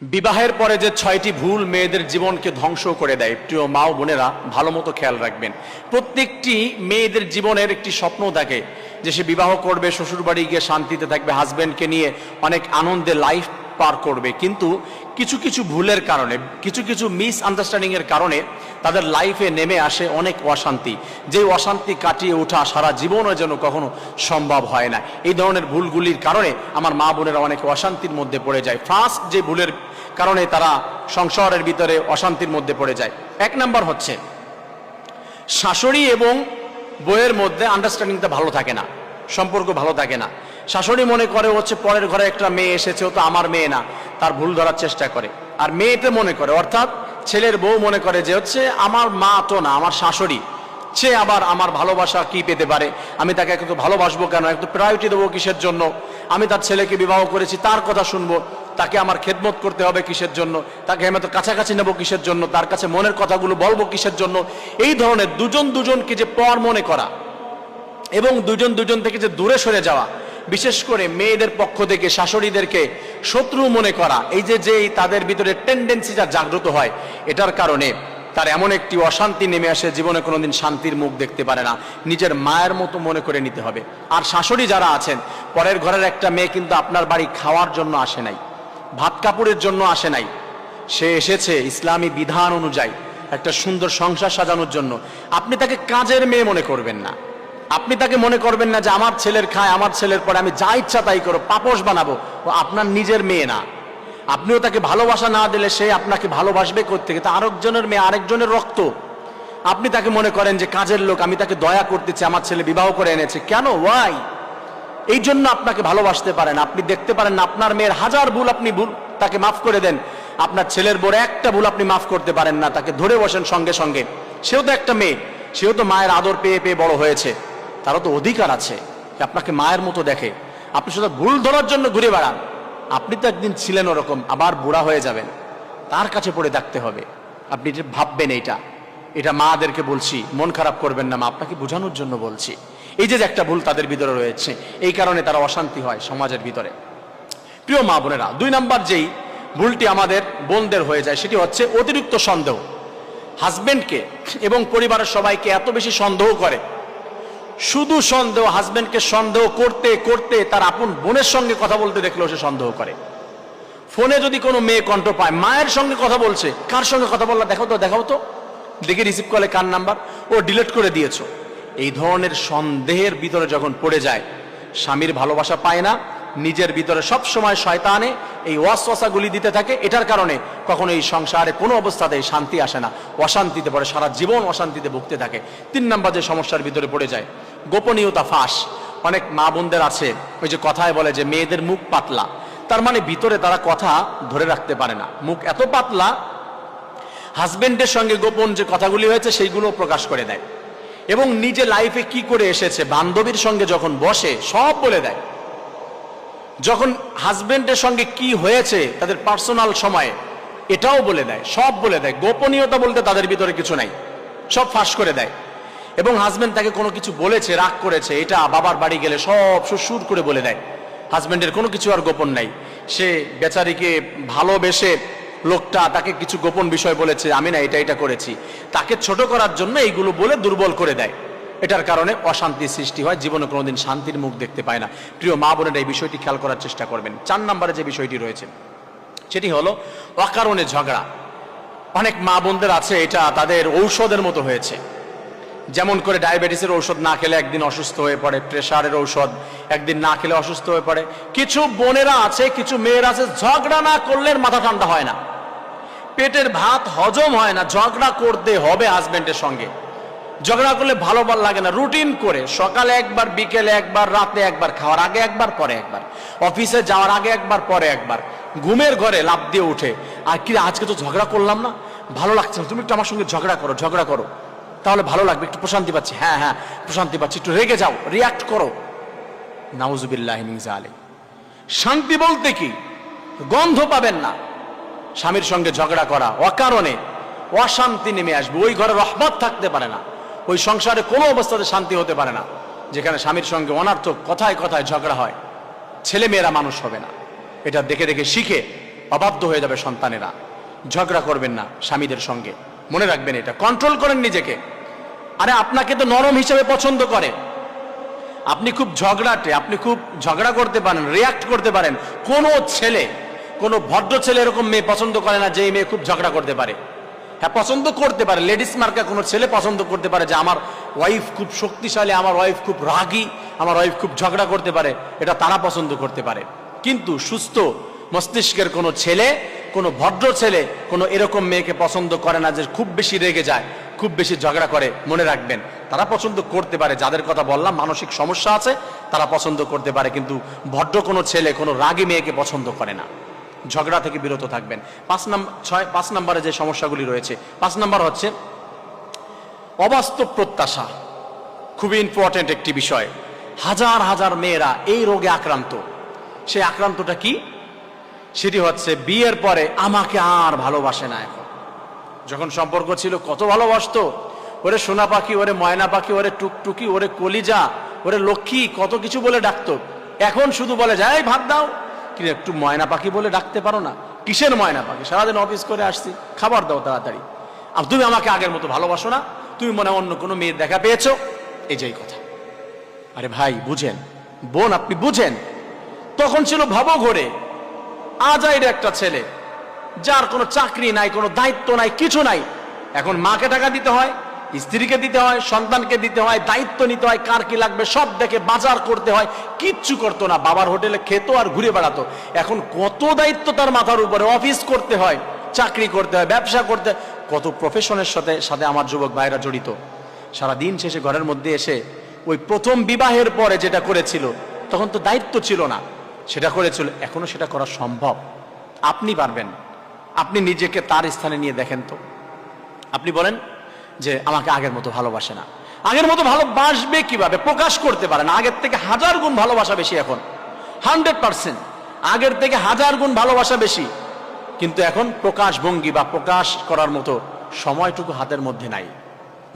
বিবাহের পরে যে ৬টি ভুল মেয়েদের জীবনকে ধ্বংস করে দেয়, প্রিয় মা ও বোনেরা ভালো মতো খেয়াল রাখবেন। প্রত্যেকটি মেয়েদের জীবনের একটি স্বপ্ন থাকে যে সে বিবাহ করবে, শ্বশুরবাড়ি গিয়ে শান্তিতে থাকবে, হাজব্যান্ডকে নিয়ে অনেক আনন্দে লাইফ পার করবে। কিন্তু কিছু কিছু ভুলের কারণে, কিছু কিছু মিস আন্ডারস্ট্যান্ডিংয়ের কারণে তাদের লাইফে নেমে আসে অনেক অশান্তি। যে অশান্তি কাটিয়ে ওঠা সারা জীবনও যেন কখনো সম্ভব হয় না। এই ধরনের ভুলগুলির কারণে আমার মা বোনেরা অনেক অশান্তির মধ্যে পড়ে যায়। ফার্স্ট যে ভুলের কারণে তারা সংসারের ভিতরে অশান্তির মধ্যে পড়ে যায়, ১ নাম্বার হচ্ছে শাশুড়ি এবং বউয়ের মধ্যে আন্ডারস্ট্যান্ডিংটা ভালো থাকে না, সম্পর্ক ভালো থাকে না। শাশুড়ি মনে করে হচ্ছে পরের ঘরে একটা মেয়ে এসেছে, ও তো আমার মেয়ে না, তার ভুল ধরার চেষ্টা করে। আর মেয়েটা মনে করে, অর্থাৎ ছেলের বউ মনে করে যে হচ্ছে আমার মা তো না, আমার শাশুড়ি, সে আবার আমার ভালোবাসা কি পেতে পারে, আমি তাকে একটু ভালোবাসবো কেন, একটু প্রায়োরিটি দেবো কিসের জন্য, আমি তার ছেলেকে বিবাহ করেছি তার কথা শুনবো, তাকে আমার খেদমত করতে হবে কিসের জন্য, তাকে আমি তো কাছাকাছি নেবো কিসের জন্য, তার কাছে মনের কথাগুলো বলবো কিসের জন্য। এই ধরনের দুজন দুজনকে যে পর মনে করা এবং দুজন দুজন থেকে যে দূরে সরে যাওয়া, বিশেষ করে মেয়েদের পক্ষ থেকে শাশুড়িদেরকে শত্রু মনে করা, এই যে তাদের ভিতরে টেন্ডেন্সি যা জাগ্রত হয়, এটার কারণে তার এমন একটি অশান্তি নেমে আসে, জীবনে কোনোদিন শান্তির মুখ দেখতে পারে না। নিজের মায়ের মতো মনে করে নিতে হবে। আর শাশুড়ি যারা আছেন, পরের ঘরের একটা মেয়ে কিন্তু আপনার বাড়ি খাওয়ার জন্য আসে নাই, ভাত কাপড়ের জন্য আসে নাই, সে এসেছে ইসলামী বিধান অনুযায়ী একটা সুন্দর সংসার সাজানোর জন্য। আপনি তাকে কাজের মেয়ে মনে করবেন না, আপনি তাকে মনে করবেন না যে আমার ছেলের খায়, আমার ছেলের পরে আমি যা ইচ্ছা তাই করো, পাপোশ বানাবো। ও আপনার নিজের মেয়ে না। আপনিও তাকে ভালোবাসা না দিলে সে আপনাকে ভালোবাসবে কোত্থেকে? তা আরেকজনের মেয়ে, আরেকজনের রক্ত। আপনি তাকে মনে করেন যে কাজের লোক, আমি তাকে দয়া করতেছি, আমার ছেলে বিবাহ করে এনেছে, কেন, ওয়াই? এই জন্য আপনাকে ভালোবাসতে পারেন। আপনি দেখতে পারেন না আপনার মেয়ের হাজার ভুল, আপনি ভুল তাকে মাফ করে দেন, আপনার ছেলের বড় একটা ভুল আপনি মাফ করতে পারেন না, তাকে ধরে বসেন সঙ্গে সঙ্গে। সেও তো একটা মেয়ে, সেও তো মায়ের আদর পেয়ে পেয়ে বড় হয়েছে, তারও তো অধিকার আছে আপনাকে মায়ের মতো দেখে। আপনি শুধু ভুল ধরার জন্য ঘুরে বেড়ান। আপনি তো একদিন ছিলেন ওরকম, আবার বুড়া হয়ে যাবেন, তার কাছে পড়ে থাকতে হবে। আপনি যে ভাববেন, এটা মাদেরকে বলছি, মন খারাপ করবেন না মা, আপনাকে বোঝানোর জন্য বলছি। এই যে একটা ভুল তাদের ভিতরে রয়েছে, এই কারণে তারা অশান্তি হয় সমাজের ভিতরে। প্রিয় মা বোনেরা, ২ নাম্বার যেই ভুলটি আমাদের বোনদের হয়ে যায়, সেটি হচ্ছে অতিরিক্ত সন্দেহ। হাজবেন্ডকে এবং পরিবারের সবাইকে এত বেশি সন্দেহ করে, শুধু সন্দেহ। হাজবেন্ডকে সন্দেহ করতে করতে তার আপন বোনের সঙ্গে কথা বলতে দেখলেও সে সন্দেহ করে। ফোনে যদি কোনো মেয়ে কণ্ঠ পায়, মায়ের সঙ্গে কথা বলছে, কার সঙ্গে কথা বললা দেখাও তো, দেখে রিসিভ করলে কার নাম্বার, ও ডিলিট করে দিয়েছো। এই ধরনের সন্দেহের ভিতরে যখন পড়ে যায়, স্বামীর ভালোবাসা পায় না, নিজের ভিতরে সব সময় শয়তানে এই ওয়াসওয়াসাগুলি দিতে থাকে। এটার কারণে কখনো এই সংসারে কোনো অবস্থাতেই শান্তি আসে না, অশান্তিতে পড়ে, সারা জীবন অশান্তিতে ভুগতে থাকে। ৩ নাম্বার যে সমস্যার ভিতরে পড়ে যায়, গোপনীয়তা ফাঁস। অনেক মা বোনদের আছে, ওই যে কথায় বলে যে মেয়েদের মুখ পাতলা, তার মানে ভিতরে তারা কথা ধরে রাখতে পারে না, মুখ এত পাতলা, হাজবেন্ডের সঙ্গে গোপন যে কথাগুলি হয়েছে সেইগুলো প্রকাশ করে দেয়। এবং নিজে লাইফে কি করে এসেছে, বান্ধবীর সঙ্গে যখন বসে সব বলে দেয়। যখন হাজবেন্ডের সঙ্গে কি হয়েছে তাদের পার্সোনাল সময়ে, এটাও বলে দেয়, সব বলে দেয়। গোপনীয়তা বলতে তাদের ভিতরে কিছু নাই, সব ফাঁস করে দেয়। এবং হাজবেন্ড তাকে কোনো কিছু বলেছে, রাগ করেছে, এটা বাবার বাড়ি গেলে সব সুর করে বলে দেয়। হাজবেন্ডের কোনো কিছু আর গোপন নাই। সে বেচারিকে ভালোবেসে লোকটা তাকে কিছু গোপন বিষয় বলেছে, আমি না এটা করেছি, তাকে ছোট করার জন্য এইগুলো বলে দুর্বল করে দেয়। এটার কারণে অশান্তি সৃষ্টি হয়, জীবনে কোনোদিন শান্তির মুখ দেখতে পায় না। প্রিয় মা বোনেরা, এই বিষয়টি খেয়াল করার চেষ্টা করবেন। ৪ নম্বরে যে বিষয়টি রয়েছে সেটি হলো অকারণে ঝগড়া। অনেক মা বোনদের আছে, এটা তাদের ঔষধের মতো হয়েছে। যেমন করে ডায়াবেটিসের ঔষধ না খেলে একদিন অসুস্থ হয়ে পড়ে, প্রেশারের ঔষধ একদিন না খেলে অসুস্থ হয়ে পড়ে। কিছু বোনেরা আছে, কিছু মেয়েরা আছে, ঝগড়া না করলে মাথা ঠান্ডা হয় না, পেটের ভাত হজম হয় না, ঝগড়া করতে হবে হাজবেন্ডের সঙ্গে। ঝগড়া করলে ভালো লাগে না, রুটিন করে সকালে একবার, বিকেলে একবার, রাতে একবার, খাওয়ার আগে একবার, পরে একবার, অফিসে যাওয়ার আগে একবার, পরে একবার, ঘুমের ঘরে লাফ দিয়ে উঠে, আর কি আজকে তো ঝগড়া করলাম না, ভালো লাগছে না, তুমি একটু আমার সঙ্গে ঝগড়া করো তাহলে ভালো লাগবে, একটু প্রশান্তি পাচ্ছি। হ্যাঁ প্রশান্তি পাচ্ছি, একটু রেগে যাও, রিয়াক্ট করো। নাউজুবিল্লাহি মিন যালিক। শান্তি বলতে কি? গন্ধ পাবেন না। স্বামীর সঙ্গে ঝগড়া করা, অকারণে অশান্তি নেমে আসবে, ওই ঘরে রহমত থাকতে পারে না, ওই সংসারে কোনো অবস্থাতে শান্তি হতে পারে না। যেখানে স্বামীর সঙ্গে অনার্থক কথায় কথায় ঝগড়া হয়, ছেলে মেয়েরা মানুষ হবে না। এটা দেখে দেখে শিখে অবাধ্য হয়ে যাবে সন্তানেরা। ঝগড়া করবেন না স্বামীদের সঙ্গে, মনে রাখবেন এটা, কন্ট্রোল করেন নিজেকে। আরে আপনাকে তো নরম হিসেবে পছন্দ করে, আপনি খুব ঝগড়াটে, আপনি খুব ঝগড়া করতে পারেন, রিয়াক্ট করতে পারেন। কোনো ছেলে, কোনো ভদ্র ছেলে এরকম মেয়ে পছন্দ করে না যে এই মেয়ে খুব ঝগড়া করতে পারে। হ্যাঁ, পছন্দ করতে পারে, লেডিস মার্কা কোনো ছেলে পছন্দ করতে পারে যে আমার ওয়াইফ খুব শক্তিশালী, আমার ওয়াইফ খুব রাগী, আমার ওয়াইফ খুব ঝগড়া করতে পারে, এটা তারা পছন্দ করতে পারে। কিন্তু সুস্থ মস্তিষ্কের কোনো ছেলে, কোনো ভদ্র ছেলে কোনো এরকম মেয়েকে পছন্দ করে না যে খুব বেশি রেগে যায়, খুব বেশি ঝগড়া করে। মনে রাখবেন, তারা পছন্দ করতে পারে, যাদের কথা বললাম মানসিক সমস্যা আছে তারা পছন্দ করতে পারে, কিন্তু ভদ্র কোনো ছেলে কোনো রাগী মেয়েকে পছন্দ করে না। ঝগড়া থেকে বিরত থাকবেন। 5 নম্বরে যে সমস্যাগুলি রয়েছে, 5 নম্বর হচ্ছে অবাস্তব প্রত্যাশা। খুবই ইম্পর্টেন্ট একটি বিষয়। হাজার হাজার মেয়েরা এই রোগে আক্রান্ত। সেই আক্রান্তটা কি? সেটি হচ্ছে বিয়ের পরে আমাকে আর ভালোবাসে না। এখন যখন সম্পর্ক ছিল কত ভালোবাসতো, ওরে সোনা পাখি, ওরে ময়না পাখি, ওরে টুকটুকি, ওরে কলিজা, ওরে লক্ষ্মী, কত কিছু বলে ডাকতো। এখন শুধু বলে যায় ভাত দাও, কিন্তু একটু ময়না পাখি বলে ডাকতে পারো না? কিসের ময়না পাখি? সারাদিন অফিস করে আসছি, খাবার দাও তাড়াতাড়ি। আর তুমি আমাকে আগের মতো ভালোবাসো না, তুমি মনে অন্য কোনো মেয়ের দেখা পেয়েছো, এই যে কথা। আরে ভাই বুঝেন, বোন আপনি বুঝেন, তখন ছিল ভবঘুরে আজাইর একটা ছেলে, যার কোনো চাকরি নাই, কোনো দায়িত্ব নাই, কিছু নাই। এখন মাকে টাকা দিতে হয়, স্ত্রীকে দিতে হয়, সন্তানকে দিতে হয়, দায়িত্ব নিতে হয়, কার কি লাগবে সব দেখে বাজার করতে হয়, কিচ্ছু করতো না, বাবার হোটেলে খেতো আর ঘুরে বেড়াতো। এখন কত দায়িত্ব তার মাথার উপরে, অফিস করতে হয়, চাকরি করতে হয়, ব্যবসা করতে হয়, কত প্রফেশনের সাথে আমার যুবক ভাইরা জড়িত। সারা দিন শেষে ঘরের মধ্যে এসে ওই প্রথম বিবাহের পরে যেটা করেছিল, তখন তো দায়িত্ব ছিল না, সেটা করেছিল। এখনো সেটা করা সম্ভব, আপনি পারবেন। আপনি নিজেকে তার স্থানে নিয়ে দেখেন তো। আপনি বলেন যে আমাকে আগের মতো ভালোবাসে না। আগের মতো ভালোবাসবে কিভাবে? প্রকাশ করতে পারে না। আগের থেকে 1000 গুণ ভালোবাসা বেশি এখন, 100%। আগের থেকে 1000 গুণ ভালোবাসা বেশি, কিন্তু এখন প্রকাশ ভঙ্গি বা প্রকাশ করার মতো সময়টুকু হাতের মধ্যে নাই।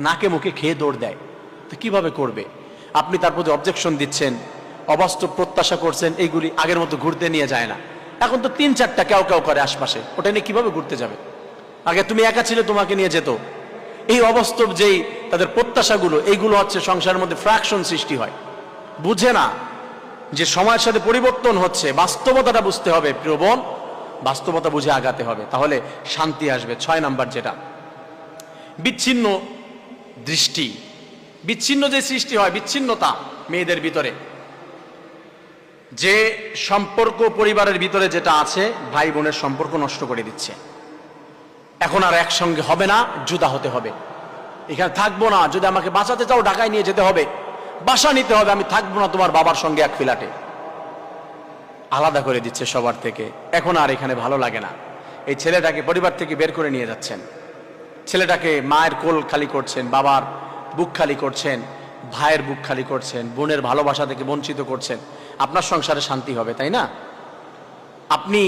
নাকে মুখে খেয়ে দৌড় দেয়, তো কিভাবে করবে? আপনি তার প্রতি অবজেকশন দিচ্ছেন, অবাস্তব প্রত্যাশা করছেন, এইগুলি আগের মতো ঘুরতে নিয়ে যায় না। এখন তো 3-4টা কেউ কেউ করে আশপাশে, ওটা নিয়ে কিভাবে ঘুরতে যাবে? আগে তুমি একা ছিলে, তোমাকে নিয়ে যেত। এই অবাস্তব যেই তাদের প্রত্যাশাগুলো, এইগুলো হচ্ছে সংসারের মধ্যে ফ্র্যাকশন সৃষ্টি হয়। বুঝে না যে সময়ের সাথে পরিবর্তন হচ্ছে, বাস্তবতাটা বুঝতে হবে প্রিয় বোন, বাস্তবতা বুঝে আগাতে হবে, তাহলে শান্তি আসবে। 6 নাম্বার যেটা, বিচ্ছিন্ন দৃষ্টি। বিচ্ছিন্ন যে সৃষ্টি হয়, বিচ্ছিন্নতা মেয়েদের ভিতরে, যে সম্পর্ক পরিবারের ভিতরে যেটা আছে, ভাই বোনের সম্পর্ক নষ্ট করে দিচ্ছে। এখন আর একসঙ্গে হবে না, জুদা হতে হবে। এখানে থাকবো না, যদি আমাকে বাঁচাতে চাও ঢাকায় নিয়ে যেতে হবে, বাসা নিতে হবে, আমি থাকবো না তোমার বাবার সঙ্গে এক ফ্ল্যাটে। আলাদা করে দিচ্ছে সবার থেকে। এখন আর এখানে ভালো লাগে না। এই ছেলেটাকে পরিবার থেকে বের করে নিয়ে যাচ্ছেন, ছেলেটাকে মায়ের কোল খালি করছেন, বাবার বুক খালি করছেন, ভাইয়ের বুক খালি করছেন, বোনের ভালোবাসা থেকে বঞ্চিত করছেন। আপনার সংসারে শান্তি হবে, তাই না? আপনি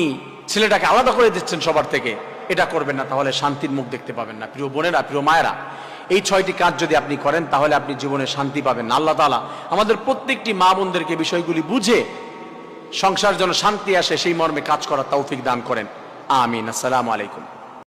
ছেলেটাকে আলাদা করে দিচ্ছেন সবার থেকে, এটা করবেন না, তাহলে শান্তির মুখ দেখতে পাবেন না। প্রিয় বোনেরা, প্রিয় মায়েরা, এই 6টি কাজ যদি আপনি করেন, তাহলে আপনি জীবনে শান্তি পাবেন না। আল্লাহ তাআলা আমাদের প্রত্যেকটি মা বোনদেরকে বিষয়গুলি বুঝে সংসার যেন শান্তি আসে, সেই মর্মে কাজ করার তৌফিক দান করেন। আমিন। আসসালামু আলাইকুম।